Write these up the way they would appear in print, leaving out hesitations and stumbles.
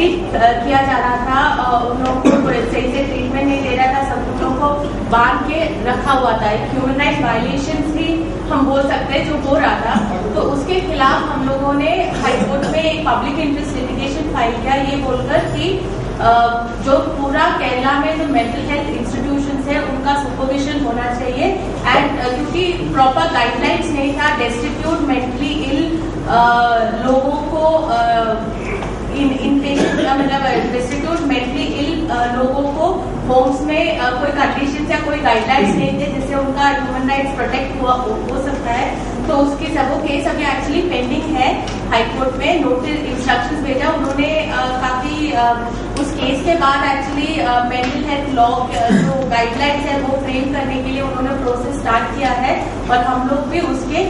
Treat किया जा रहा था, उन लोगों को सही से ट्रीटमेंट नहीं दे रहा था, सब उन लोगों को बांध के रखा हुआ था। ह्यूमन राइट वायलेशन भी हम बोल सकते हैं जो हो रहा था। तो उसके खिलाफ हम लोगों ने हाईकोर्ट में एक पब्लिक इंटरेस्ट लिटिगेशन फाइल किया, ये बोलकर कि जो पूरा केरला में जो मेंटल हेल्थ इंस्टीट्यूशंस है उनका सुपरविजन होना चाहिए। एंड क्योंकि प्रॉपर गाइडलाइंस नहीं था, डेस्टिट्यूट मेंटली इल लोगों को मतलब डिस्ट्रीब्यूट मेंटली इल लोगों को होम्स में कोई कंडीशन या कोई गाइडलाइंस नहीं थे जिससे उनका ह्यूमन राइट्स प्रोटेक्ट हो सकता है। तो उसकी सब वो केस अभी एक्चुअली पेंडिंग है हाईकोर्ट में। नोटिस इंस्ट्रक्शंस भेजा उन्होंने, काफी उस केस के बाद एक्चुअली मेंटल हेल्थ लॉ जो गाइडलाइंस है वो फ्रेम करने के लिए उन्होंने प्रोसेस स्टार्ट किया है और हम लोग भी उसके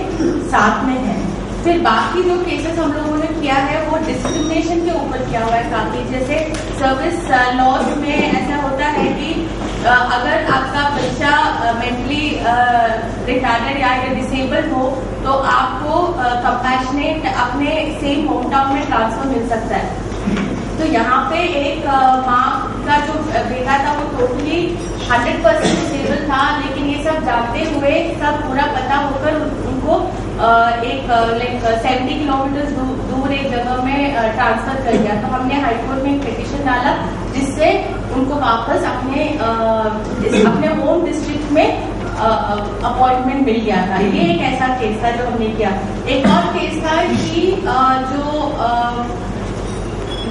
साथ में हैं। फिर बाकी जो केसेस हम लोगों ने किया है वो डिस्क्रिमिनेशन के ऊपर किया हुआ है काफी। जैसे सर्विस लॉज में ऐसा होता है कि अगर आपका बच्चा मेंटली रिटार्डेड या डिसेबल्ड हो तो आपको कंपैशनेट अपने सेम होम टाउन में ट्रांसफर मिल सकता है। तो यहाँ पे एक माँ का जो बेटा था वो टोटली 100% डिसेबल था, लेकिन ये सब जानते हुए, सब पूरा पता होकर उनको एक 70 किलोमीटर दूर एक जगह में ट्रांसफर कर दिया। तो हमने हाईकोर्ट में एक पिटीशन डाला जिससे उनको वापस अपने होम डिस्ट्रिक्ट में अपॉइंटमेंट मिल गया था। ये एक ऐसा केस था जो हमने किया। एक और केस था कि जो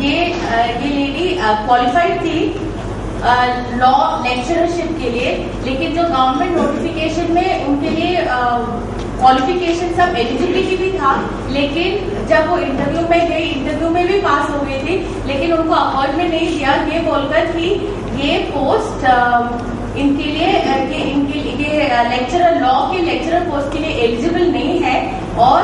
ये लेडी क्वालिफाइड थी लॉ लेक्चरशिप के लिए, लेकिन जो गवर्नमेंट नोटिफिकेशन में उनके लिए क्वालिफिकेशन सब एलिजिबिलिटी भी था, लेकिन जब वो इंटरव्यू में गई, इंटरव्यू में भी पास हो गई थी, लेकिन उनको अपॉइंटमेंट नहीं दिया, ये बोलकर कि ये पोस्ट इनके लिए लेक्चरर लॉ के लेक्चरर पोस्ट के लिए एलिजिबल नहीं है और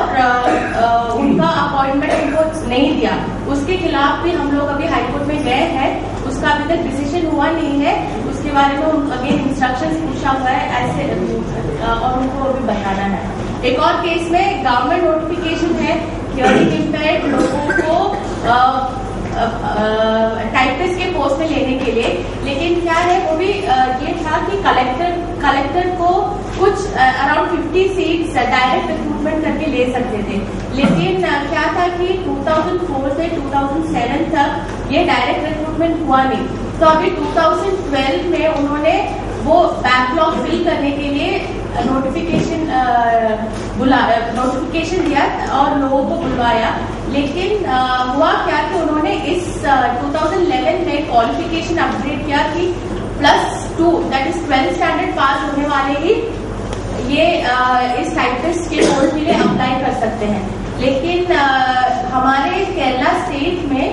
उनका अपॉइंटमेंट उनको नहीं दिया। उसके खिलाफ भी हम लोग अभी हाईकोर्ट में गए हैं, उसका अभी तक डिसीजन हुआ नहीं है, उसके बारे में अगेन इंस्ट्रक्शंस पूछा हुआ है ऐसे और उनको अभी बताना है। एक और केस में गवर्नमेंट नोटिफिकेशन है हियरिंग इम्पेयर्ड लोगों को टाइपिस्ट के पोस्ट में लेने के लिए, लेकिन क्या है वो भी ये था कि कलेक्टर को कुछ अराउंड 50 सीट्स डायरेक्ट रिक्रूटमेंट करके ले सकते थे, लेकिन क्या था कि 2004 से 2007 तक ये डायरेक्ट रिक्रूटमेंट हुआ नहीं। तो अभी 2012 में उन्होंने वो बैकलॉग फिल करने के लिए नोटिफिकेशन दिया और लोगों को बुलवाया, लेकिन हुआ क्या कि उन्होंने इस 2011 में क्वालिफिकेशन अपग्रेड किया कि +2 दैट इज 12th स्टैंडर्ड पास होने वाले ही ये इस टाइपिस्ट के पोस्ट के लिए अप्लाई कर सकते हैं। लेकिन हमारे केरला स्टेट में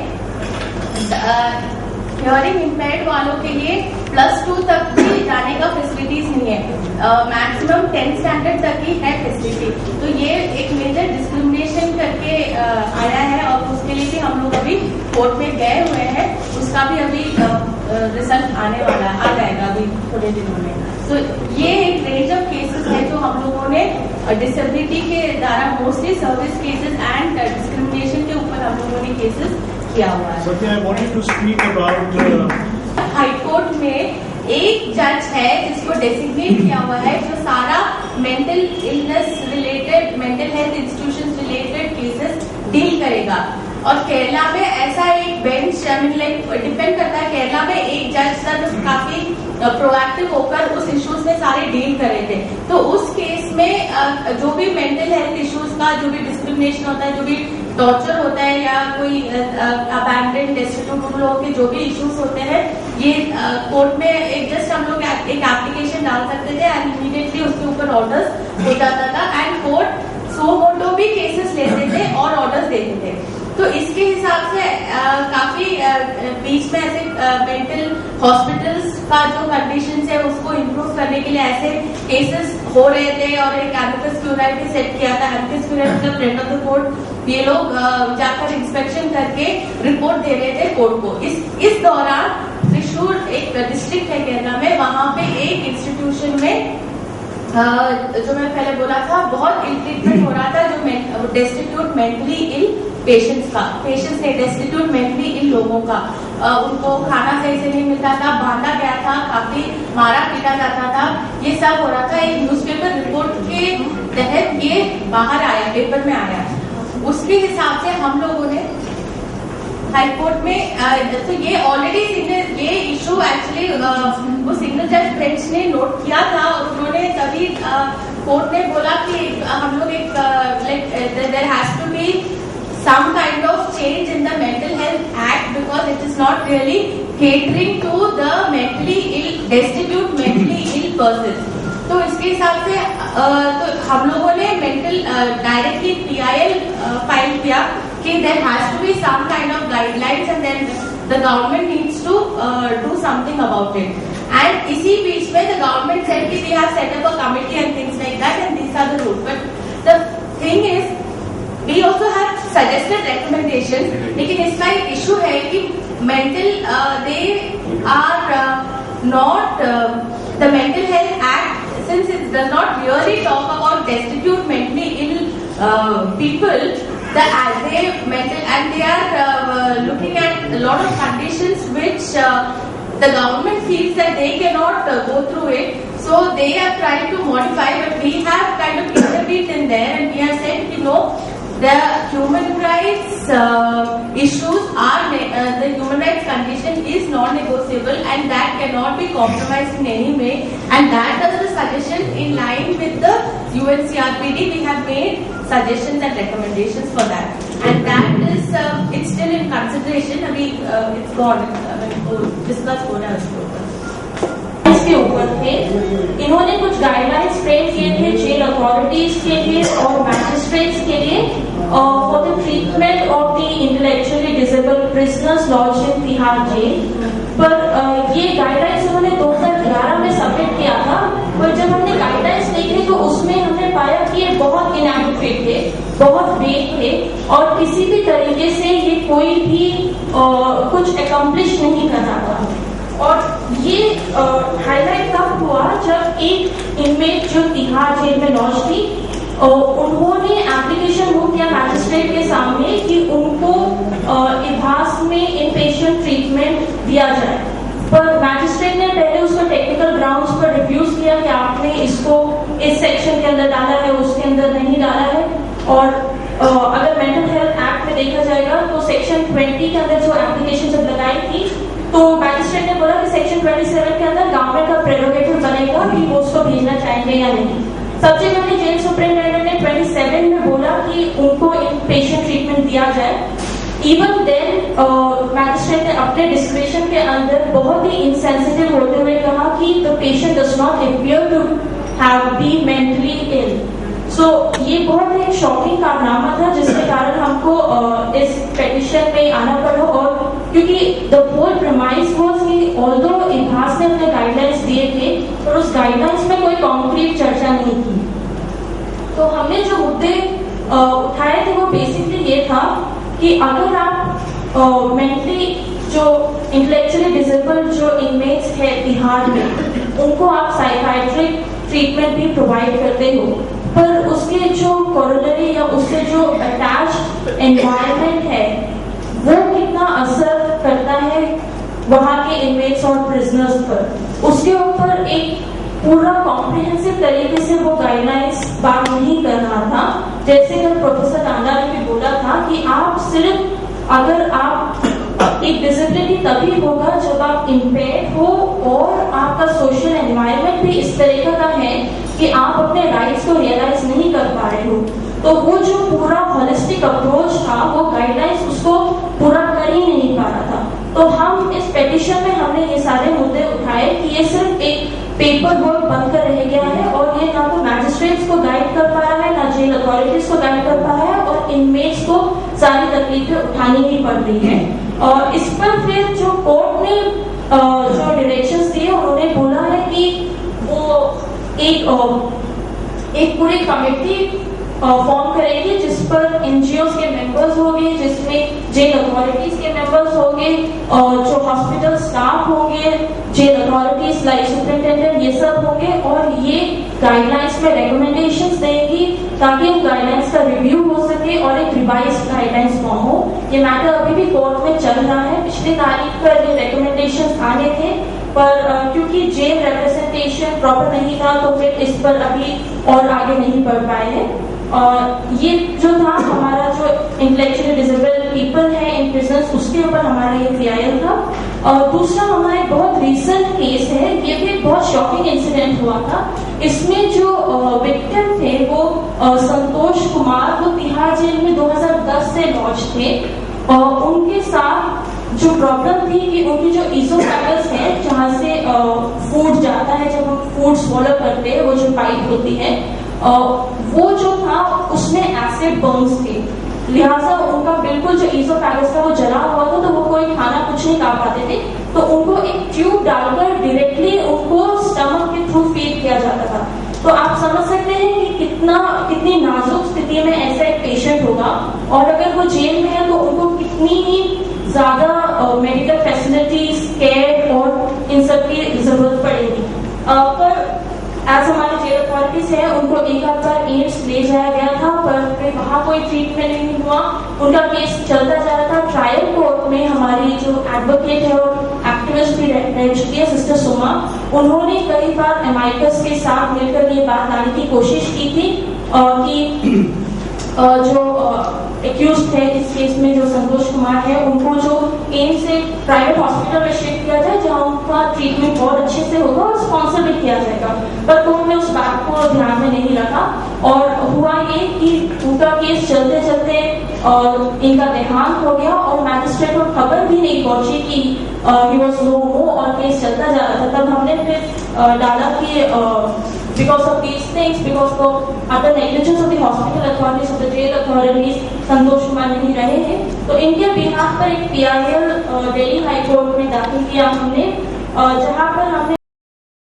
हियरिंग इम्पेयर्ड वालों के लिए +2 तक भी जाने का फैसिलिटीज नहीं है, मैक्सिमम 10th स्टैंडर्ड तक ही है फैसिलिटी। तो ये एक मेजर डिस्क्रिमिनेशन करके आया है और उसके लिए भी हम लोग अभी कोर्ट में गए हुए हैं, उसका भी अभी रिजल्ट आने वाला आ जाएगा अभी थोड़े दिनों में। तो ये एक रेंज ऑफ केसेस है जो हम लोगों ने डिसेबिलिटी के द्वारा mostly service cases and discrimination के ऊपर हम लोगों ने केसेस किया हुआ है। हाईकोर्ट में एक जज है जिसको डेसिग्नेट किया हुआ है जो सारा mental illness related, mental health institution related cases deal करेगा। और केरला में ऐसा एक बेंच डिपेंड करता है, केरला में एक जज था जो काफी प्रोएक्टिव होकर उस इश्यूज में सारे डील कर रहे थे। तो उस केस में जो भी मेंटल हेल्थ इश्यूज का जो भी डिस्क्रिमिनेशन होता है, जो भी टॉर्चर होता है या कोई अबैंडन डेस्टिट्यूट लोगों के जो भी इश्यूज होते हैं, ये कोर्ट में एक जस्ट हम लोग एक एप्लीकेशन डाल सकते थे एंड इमीडिएटली उसके ऊपर ऑर्डर्स हो जाता था एंड कोर्ट सो मोटो भी केसेस लेते थे और ऑर्डर्स देते थे। तो इसके हिसाब से काफी बीच में ऐसे मेंटल हॉस्पिटल्स का जो कंडीशंस है उसको इम्प्रूव करने के लिए ऐसे केसेस हो रहे थे और एक एमिकस क्यूरी भी सेट किया था। एमिकस क्यूरी मतलब फ्रेंड ऑफ द कोर्ट, ये लोग जाकर इंस्पेक्शन करके रिपोर्ट दे रहे थे कोर्ट को। इस दौरान त्रिशूर एक डिस्ट्रिक्ट है केरला में, वहां पे एक इंस्टीट्यूशन में जो मैं पहले बोला था, बहुत इल ट्रीटमेंट हो रहा था जो डेस्टिट्यूट मेंटली इल पेशेंट्स का, पेशेंट्स ने डेस्टिट्यूट मेंटली इल लोगों का, उनको खाना सही से नहीं मिलता था, बांधा गया था, काफी मारा पीटा जाता था, ये सब हो रहा था। एक न्यूज़पेपर रिपोर्ट के तहत ये बाहर आया, पेपर में आया। उसके हिसाब से हम लोगों ने हाईकोर्ट में तो ये ऑलरेडी ये इशू एक्चुअली वो सिंगल जज बेंच ने नोट किया था और उन्होंने तभी कोर्ट ने बोला कि हम लोग एक there has to be some kind of change in the Mental Health Act because it is not really catering to the mentally ill, destitute mentally ill persons. तो इसके हिसाब से तो हम लोगों ने मेंटल डायरेक्टली PIL फाइल किया कि there has to be some kind of guidelines and then the government needs to do something about it. And इसी बीच में the government said कि we have set up a committee and things like that and these are the rules. But the thing is we also have suggested recommendations, लेकिन इसका एक issue है कि mental they are not the Mental Health Act, since it does not really talk about destitute mentally ill people, they are looking at a lot of conditions which the government feels that they cannot go through it, so they are trying to modify, but we have kind of intervened in there and we have said, you know, the human rights issues are the human rights condition is non-negotiable and that cannot be compromised in any way, and that is the suggestion in line with the UNCRPD. We have made suggestions and recommendations for that, and that is it's still in consideration. अभी it's gone, discuss हो रहा है उसके ऊपर। इसके ऊपर थे, इन्होंने कुछ गाइडलाइंस फ्रेम किए थे जेल अथॉरिटीज के लिए और मैजिस्ट्रेट्स के लिए for the treatment of the intellectually disabled prisoners lodged in Tihar jail. पर ये गाइडलाइंस उन्होंने 2011 में सबमिट किया था, पर जब हमने गाइडलाइंस देखे तो उसमें हमने पाया कि ये बहुत इनएडिक्वेट थे, बहुत वेग थे और किसी भी तरीके से ये कोई भी कुछ अकम्प्लिश नहीं कर रहा था। और ये हाईलाइट तब हुआ जब एक इनमेट जो तिहाड़ जेल में लॉज थी, उन्होंने एप्लीकेशन मूव किया मैजिस्ट्रेट के सामने कि उनको इभास में इनपेशेंट ट्रीटमेंट दिया जाए, पर मैजिस्ट्रेट ने पहले उसको टेक्निकल ग्राउंड्स पर रिव्यूज किया कि आपने इसको इस सेक्शन के अंदर डाला है, उसके अंदर नहीं डाला है। और अगर मेंटल हेल्थ एक्ट में देखा जाएगा तो सेक्शन 20 के अंदर जो एप्लीकेशन जब लगाई थी तो मैजिस्ट्रेट ने बोला कि सेक्शन 27 के अंदर गवर्नमेंट का प्रेरोगेटिव बनेगा कि वो उसको भेजना चाहेंगे या नहीं। सब्सिक्वेंटली जेल सुपरिटेंडेंट ने 27 में बोला कि उनको इनपेशेंट ट्रीटमेंट दिया जाए। इवन देन मैजिस्ट्रेट ने अपने डिस्क्रिप्शन के अंदर बहुत ही इनसेंसिटिव होते हुए कहा कि the patient does not appear to have be mentally ill. सो ये बहुत ही शॉकिंग कारनामा था जिसके कारण हमको इस पेटिशन में आना पड़ा, और क्योंकि द होल प्रेमाइस वाज कि ऑल्दो इभास ने अपने गाइडलाइंस दिए थे पर उस गाइडलाइंस में कोई कॉन्क्रीट चर्चा नहीं की। तो हमने जो मुद्दे उठाए थे वो बेसिकली ये था कि अगर आप मेंटली जो इंटेलेक्चुअली डिसेबल्ड जो इनमेट्स है तिहाड़ में उनको आप साइकाइट्रिक ट्रीटमेंट भी प्रोवाइड करते हो, पर उसके जो कोरोलरी या उससे जो अटैच्ड एनवायरनमेंट है वो कितना असर करता है वहाँ के इनमेट्स और प्रिजनर्स पर, उसके ऊपर एक पूरा कॉम्प्रिहेंसिव तरीके से वो गाइडलाइंस बात नहीं कर रहा था। जैसे कल प्रोफेसर टांडा ने भी बोला था कि आप सिर्फ अगर आप एक डिसेबिलिटी तभी होगा जब आप इम्पेयर्ड हो और आपका सोशल एनवायरनमेंट भी इस तरीके का है कि आप अपने राइट्स को रियलाइज नहीं कर पा रहे हो। तो वो जो पूरा होलिस्टिक अप्रोच था वो गाइडलाइंस उसको पूरा कर ही नहीं पा रहा था। तो हम इस पेटिशन में हमने ये सारे मुद्दे उठाए कि ये सिर्फ एक पेपर वर्क बनकर रह गया है और ये ना तो मैजिस्ट्रेट्स को गाइड कर पा रहा है, ना जेल अथॉरिटीज को गाइड कर पा रहा है, और इनमेट्स को सारी तकलीफें उठानी ही पड़ रही है। और इस पर फिर जो कोर्ट ने जो डायरेक्शंस दिए उन्होंने बोला है कि वो एक पूरी कमेटी फॉर्म करेगी जिस पर एनजीओस के मेंबर्स होंगे, जिसमें जेल अथॉरिटीज के मेंबर्स होंगे और जो हॉस्पिटल स्टाफ होंगे, जेल अथॉरिटीज लाइक सुपरिटेंडेंट, ये सब होंगे। और ये गाइडलाइंस में रिकमेंडेशंस देंगी ताकि उन गाइडलाइंस का रिव्यू हो सके और एक रिवाइज्ड गाइडलाइंस फॉर्म हो। ये मैटर अभी भी कोर्ट में चल रहा है। पिछली तारीख पर ये रिकमेंडेशंस आने थे, पर क्योंकि जेल रिप्रेजेंटेशन प्रॉपर नहीं था तो फिर इस पर अभी और आगे नहीं बढ़ पाए हैं। ये जो था हमारा जो इंटेलेक्चुअली डिसेबल्ड पीपल है इन प्रिजन्स, उसके ऊपर हमारा ये PIL था। और दूसरा हमारा एक बहुत रीसेंट केस है, ये भी एक बहुत शॉकिंग इंसिडेंट हुआ था। इसमें जो विक्टिम थे वो संतोष कुमार, वो तिहाड़ जेल में 2010 से लॉज थे। और उनके साथ जो प्रॉब्लम थी कि उनकी जो ईसोफेगस है जहाँ से फूड जाता है, जब हम फूड स्वॉलो करते हैं वो जो पाइप होती है, वो जो था उसमें एसिड बर्न्स थे। लिहाजा उनका बिल्कुल जो ईसोफेगस था वो जला हुआ था, तो वो कोई खाना कुछ नहीं खा पाते थे। तो उनको एक ट्यूब डालकर डायरेक्टली उनको स्टमक के थ्रू फीड किया जाता था। तो आप समझ सकते हैं कि कितनी नाजुक स्थिति में ऐसा एक पेशेंट होगा, और अगर वो जेल में है तो उनको कितनी ही ज्यादा मेडिकल फैसिलिटीज, केयर और इन सब की जरूरत पड़ेगी। पर एज हमारे जेल अथॉरिटीज है, उनको एक आध बार एम्स ले जाया गया था, पर फिर वहाँ कोई ट्रीटमेंट नहीं हुआ। उनका केस चलता जा रहा था। ट्रायल कोर्ट में हमारी जो एडवोकेट है और एक्टिविस्ट भी रह चुकी है, सिस्टर सोमा, उन्होंने कई बार एमाइकस के साथ मिलकर ये बात लाने की कोशिश की थी कि जो एक्यूज थे इस केस में, जो संतोष कुमार है, उनको जो एम्स से प्राइवेट हॉस्पिटल में शिफ्ट किया जाए जहां उनका ट्रीटमेंट बहुत अच्छे से होगा और स्पॉन्सर भी किया जाएगा। पर कोर्ट ने उस बात को ध्यान में नहीं रखा, और हुआ ये कि उनका केस चलते चलते और इनका देहांत हो गया, और मैजिस्ट्रेट को खबर भी नहीं पहुंची कि ही वाज नो मोर, और केस चलता जा रहा था। तब हमने फिर डाला कि because of these things, because of utter negligence of the hospital authorities, of the jail authorities, Santosh Kumar नहीं रहे हैं, तो इनके बिहाफ पर एक PIL दिल्ली हाई कोर्ट में दाखिल किया हमने, जहां पर